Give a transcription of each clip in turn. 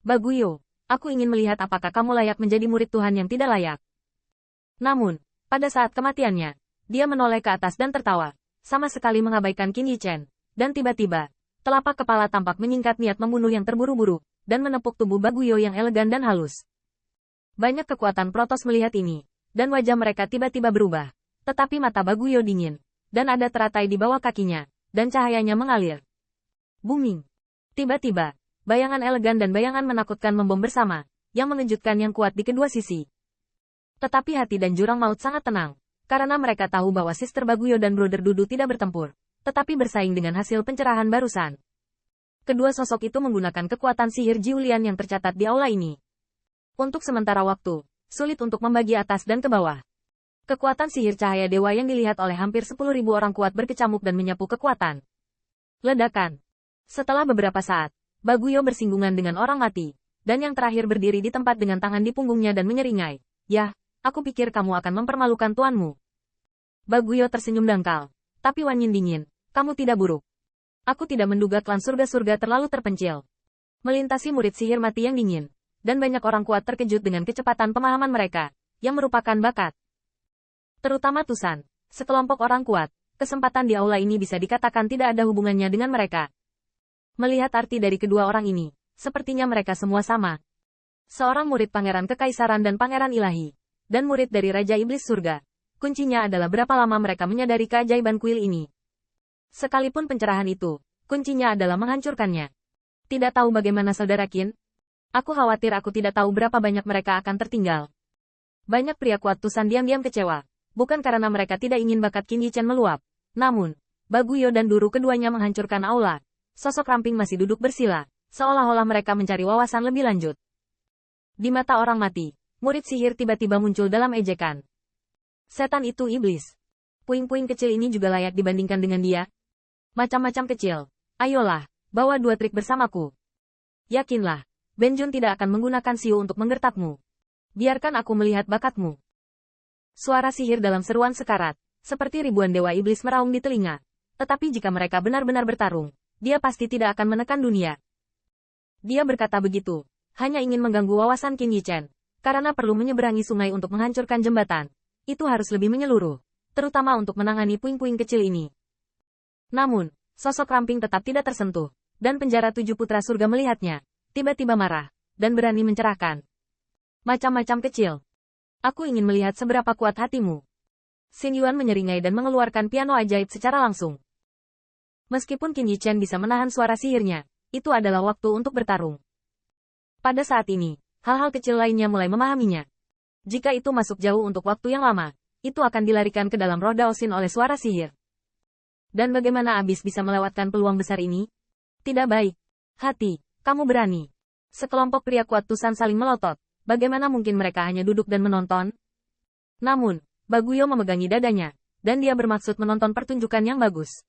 Baguyo, aku ingin melihat apakah kamu layak menjadi murid Tuhan yang tidak layak. Namun, pada saat kematiannya, dia menoleh ke atas dan tertawa, sama sekali mengabaikan Qin Yichen, dan tiba-tiba, telapak kepala tampak menyingkat niat membunuh yang terburu-buru, dan menepuk tubuh Baguyo yang elegan dan halus. Banyak kekuatan protos melihat ini, dan wajah mereka tiba-tiba berubah, tetapi mata Baguyo dingin, dan ada teratai di bawah kakinya, dan cahayanya mengalir. Booming. Tiba-tiba, bayangan elegan dan bayangan menakutkan membom bersama, yang mengejutkan yang kuat di kedua sisi. Tetapi hati dan jurang maut sangat tenang, karena mereka tahu bahwa Sister Baguyo dan Brother Dudu tidak bertempur, tetapi bersaing dengan hasil pencerahan barusan. Kedua sosok itu menggunakan kekuatan sihir Jiulian yang tercatat di aula ini. Untuk sementara waktu, sulit untuk membagi atas dan ke bawah. Kekuatan sihir cahaya dewa yang dilihat oleh hampir 10.000 orang kuat berkecamuk dan menyapu kekuatan. Ledakan. Setelah beberapa saat, Baguyo bersinggungan dengan orang mati, dan yang terakhir berdiri di tempat dengan tangan di punggungnya dan menyeringai. Yah, aku pikir kamu akan mempermalukan tuanmu. Baguyo tersenyum dangkal. Tapi Wan Yin dingin, kamu tidak buruk. Aku tidak menduga klan surga-surga terlalu terpencil. Melintasi murid sihir mati yang dingin, dan banyak orang kuat terkejut dengan kecepatan pemahaman mereka, yang merupakan bakat. Terutama Tusan, sekelompok orang kuat, kesempatan di aula ini bisa dikatakan tidak ada hubungannya dengan mereka. Melihat arti dari kedua orang ini, sepertinya mereka semua sama. Seorang murid Pangeran Kekaisaran dan Pangeran Ilahi, dan murid dari Raja Iblis Surga. Kuncinya adalah berapa lama mereka menyadari keajaiban kuil ini. Sekalipun pencerahan itu, kuncinya adalah menghancurkannya. Tidak tahu bagaimana saudara Qin? Aku khawatir aku tidak tahu berapa banyak mereka akan tertinggal. Banyak pria kuat Tusan diam-diam kecewa, bukan karena mereka tidak ingin bakat Qin Yichen meluap. Namun, Baguyo dan Duru keduanya menghancurkan aula. Sosok ramping masih duduk bersila, seolah-olah mereka mencari wawasan lebih lanjut. Di mata orang mati, murid sihir tiba-tiba muncul dalam ejekan. Setan itu iblis. Puing-puing kecil ini juga layak dibandingkan dengan dia. Macam-macam kecil. Ayolah, bawa 2 trik bersamaku. Yakinlah, Benjun tidak akan menggunakan siu untuk menggertakmu. Biarkan aku melihat bakatmu. Suara sihir dalam seruan sekarat, seperti ribuan dewa iblis meraung di telinga. Tetapi jika mereka benar-benar bertarung, dia pasti tidak akan menekan dunia. Dia berkata begitu, hanya ingin mengganggu wawasan Qin Yichen, karena perlu menyeberangi sungai untuk menghancurkan jembatan. Itu harus lebih menyeluruh, terutama untuk menangani puing-puing kecil ini. Namun, sosok ramping tetap tidak tersentuh, dan penjara 7 putra surga melihatnya, tiba-tiba marah, dan berani mencerahkan. Macam-macam kecil. Aku ingin melihat seberapa kuat hatimu. Xin Yuan menyeringai dan mengeluarkan piano ajaib secara langsung. Meskipun Qin Yichen bisa menahan suara sihirnya, itu adalah waktu untuk bertarung. Pada saat ini, hal-hal kecil lainnya mulai memahaminya. Jika itu masuk jauh untuk waktu yang lama, itu akan dilarikan ke dalam roh Daosin oleh suara sihir. Dan bagaimana Abis bisa melewatkan peluang besar ini? Tidak baik. Hati, kamu berani. Sekelompok pria kuat Tusan saling melotot. Bagaimana mungkin mereka hanya duduk dan menonton? Namun, Baguyo memegangi dadanya, dan dia bermaksud menonton pertunjukan yang bagus.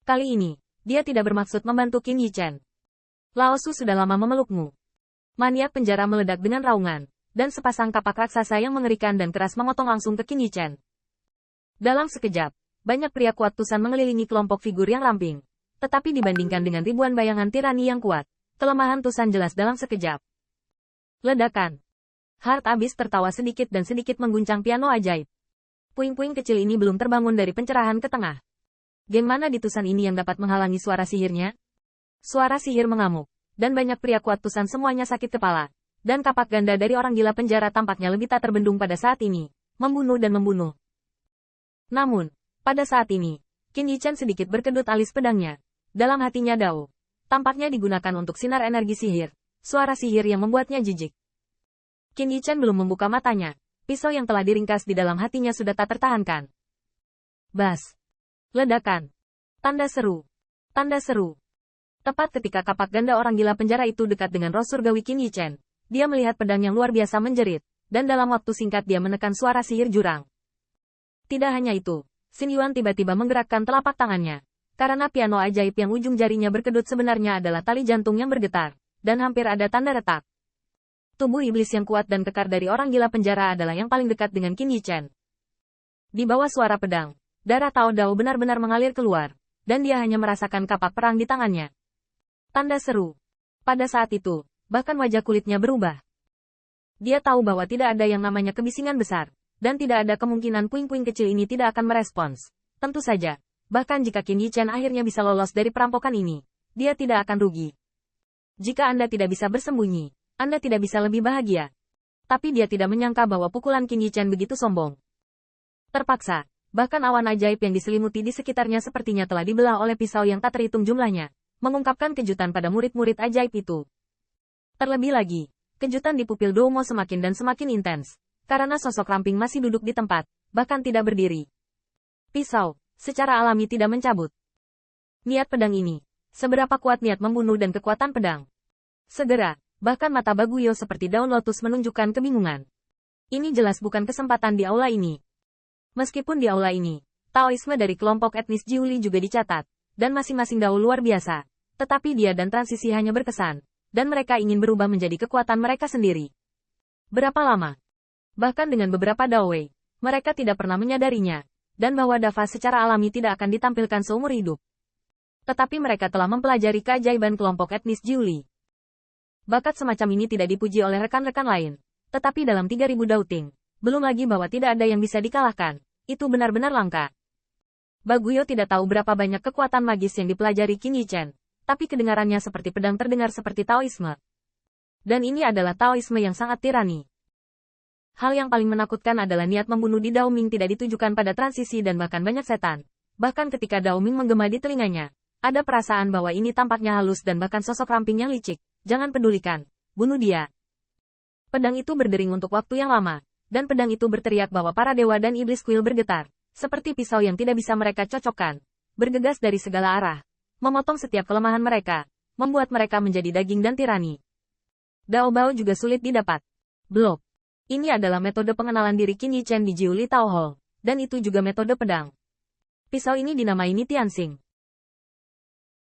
Kali ini, dia tidak bermaksud membantu Qin Yichen. Lao Su sudah lama memelukmu. Maniak penjara meledak dengan raungan, dan sepasang kapak raksasa yang mengerikan dan keras memotong langsung ke Qin Yichen. Dalam sekejap, banyak pria kuat Tusan mengelilingi kelompok figur yang ramping. Tetapi dibandingkan dengan ribuan bayangan tirani yang kuat, kelemahan Tusan jelas dalam sekejap. Ledakan. Heart Abyss tertawa sedikit dan sedikit mengguncang piano ajaib. Puing-puing kecil ini belum terbangun dari pencerahan ke tengah. Geng mana di Tusan ini yang dapat menghalangi suara sihirnya? Suara sihir mengamuk, dan banyak pria kuat Tusan semuanya sakit kepala. Dan kapak ganda dari orang gila penjara tampaknya lebih tak terbendung pada saat ini, membunuh dan membunuh. Namun, pada saat ini, Qin Yichen sedikit berkedut alis pedangnya. Dalam hatinya Dao, tampaknya digunakan untuk sinar energi sihir, suara sihir yang membuatnya jijik. Qin Yichen belum membuka matanya, pisau yang telah diringkas di dalam hatinya sudah tak tertahankan. Bas. Ledakan. Tanda seru. Tanda seru. Tepat ketika kapak ganda orang gila penjara itu dekat dengan roh surgawi Qin Yichen, dia melihat pedang yang luar biasa menjerit, dan dalam waktu singkat dia menekan suara sihir jurang. Tidak hanya itu, Xin Yuan tiba-tiba menggerakkan telapak tangannya, karena piano ajaib yang ujung jarinya berkedut sebenarnya adalah tali jantung yang bergetar, dan hampir ada tanda retak. Tubuh iblis yang kuat dan kekar dari orang gila penjara adalah yang paling dekat dengan Qin Yichen. Di bawah suara pedang, darah Tao Dao benar-benar mengalir keluar, dan dia hanya merasakan kapak perang di tangannya. Tanda seru. Pada saat itu, bahkan wajah kulitnya berubah. Dia tahu bahwa tidak ada yang namanya kebisingan besar, dan tidak ada kemungkinan puing-puing kecil ini tidak akan merespons. Tentu saja, bahkan jika Qin Yichen akhirnya bisa lolos dari perampokan ini, dia tidak akan rugi. Jika Anda tidak bisa bersembunyi, Anda tidak bisa lebih bahagia. Tapi dia tidak menyangka bahwa pukulan Qin Yichen begitu sombong. Terpaksa, bahkan awan ajaib yang diselimuti di sekitarnya sepertinya telah dibelah oleh pisau yang tak terhitung jumlahnya, mengungkapkan kejutan pada murid-murid ajaib itu. Terlebih lagi, kejutan di pupil Doumo semakin dan semakin intens, karena sosok ramping masih duduk di tempat, bahkan tidak berdiri. Pisau, secara alami tidak mencabut. Niat pedang ini, seberapa kuat niat membunuh dan kekuatan pedang. Segera, bahkan mata Baguyo seperti daun lotus menunjukkan kebingungan. Ini jelas bukan kesempatan di aula ini. Meskipun di aula ini, Taoisme dari kelompok etnis Jiuli juga dicatat, dan masing-masing Dao luar biasa, tetapi dia dan transisi hanya berkesan, dan mereka ingin berubah menjadi kekuatan mereka sendiri. Berapa lama? Bahkan dengan beberapa Dao Wei, mereka tidak pernah menyadarinya, dan bahwa Dava secara alami tidak akan ditampilkan seumur hidup. Tetapi mereka telah mempelajari keajaiban kelompok etnis Jiuli. Bakat semacam ini tidak dipuji oleh rekan-rekan lain, tetapi dalam 3000 Dauting, belum lagi bahwa tidak ada yang bisa dikalahkan, itu benar-benar langka. Baguyo tidak tahu berapa banyak kekuatan magis yang dipelajari Qin Yichen, tapi kedengarannya seperti pedang terdengar seperti Taoisme. Dan ini adalah Taoisme yang sangat tirani. Hal yang paling menakutkan adalah niat membunuh di Dao Ming tidak ditujukan pada transisi dan bahkan banyak setan. Bahkan ketika Dao Ming menggema di telinganya, ada perasaan bahwa ini tampaknya halus dan bahkan sosok ramping yang licik. Jangan pedulikan, bunuh dia. Pedang itu berdering untuk waktu yang lama, dan pedang itu berteriak bahwa para dewa dan iblis kuil bergetar, seperti pisau yang tidak bisa mereka cocokkan, bergegas dari segala arah, memotong setiap kelemahan mereka, membuat mereka menjadi daging dan tirani. Dao Bao juga sulit didapat. Blok. Ini adalah metode pengenalan diri Qin Yichen di Jiuli Tao Hall, dan itu juga metode pedang. Pisau ini dinamai Nitiansing,